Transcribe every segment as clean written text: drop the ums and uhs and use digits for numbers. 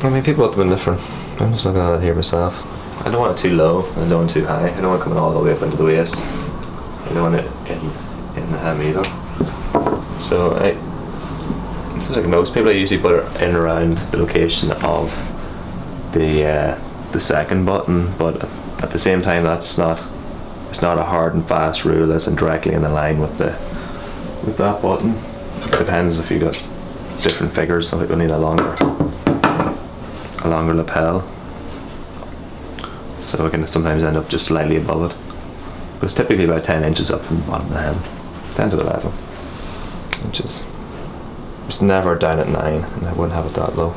I mean, people have been different. I'm just looking at it here myself. I don't want it too low, I don't want it too high. I don't want it coming all the way up into the waist. I don't want it in the hem either. So it seems like most people, I usually put it in around the location of the second button, but at the same time it's not a hard and fast rule that's directly in the line with that button. It depends if you got different figures. Some people need a longer lapel, so it can sometimes end up just slightly above it. But it's typically about 10 inches up from the bottom of the hem, 10 to 11 inches. It's never down at 9, and I wouldn't have it that low.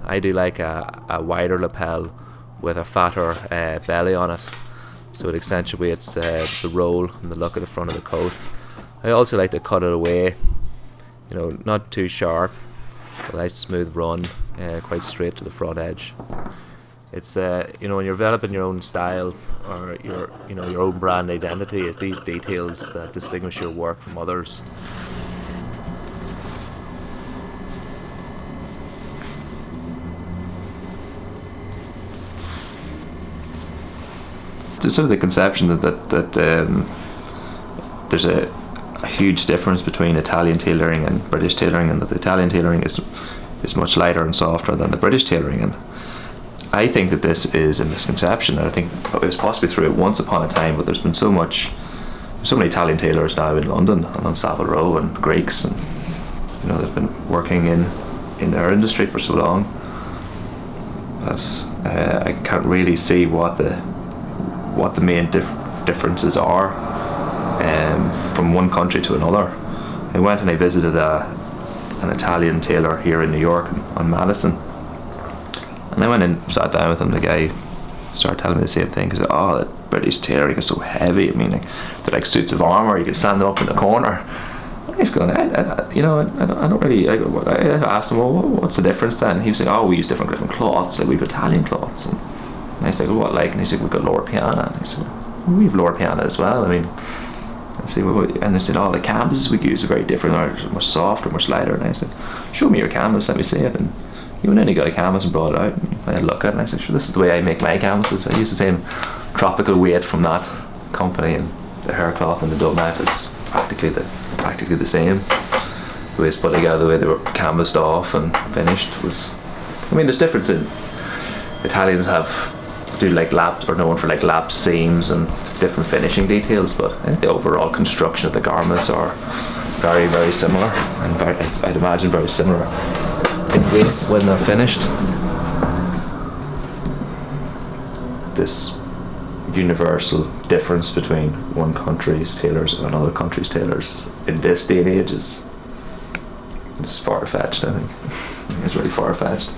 I do like a wider lapel with a fatter belly on it, so it accentuates the roll and the look of the front of the coat. I also like to cut it away, not too sharp, a nice smooth run, quite straight to the front edge. It's when you're developing your own style or your own brand identity, it's these details that distinguish your work from others. There's sort of the conception that there's a huge difference between Italian tailoring and British tailoring, and that the Italian tailoring is much lighter and softer than the British tailoring. And I think that this is a misconception. I think it was possibly through it once upon a time, but there's been so many Italian tailors now in London and on Savile Row, and Greeks, and they've been working in our industry for so long that I can't really see what the main differences are from one country to another. I went and I visited an Italian tailor here in New York on Madison, and I went and sat down with him. The guy started telling me the same thing. He said, "Oh, the British tailoring is so heavy. I mean, they're like suits of armour. You can stand them up in the corner." And he's going, I don't really. I asked him, "Well, what's the difference then?" He was saying, "Oh, we use different cloths. Like we have Italian cloths." And I was like, "Well, what like?" And he said, "We've got lower piana." And I said, "Well, we have lower piana as well." I mean, I said, and they said, "Oh, the canvases we use are very different. They're much softer, much lighter." And I said, "Show me your canvas. Let me see it." And he went in, he got a canvas and brought it out. And I had a look at it, and I said, "Sure, this is the way I make my canvases. I use the same tropical weight from that company, and the haircloth and the duvet is practically the same. The way it's put together, the way they were canvassed off and finished was. I mean, there's difference in Italians do like lapped, or known for like lapped seams and different finishing details, but I think the overall construction of the garments are very, very similar, and I'd imagine very similar in weight when they're finished. This universal difference between one country's tailors and another country's tailors in this day and age is far-fetched. I think it's really far-fetched.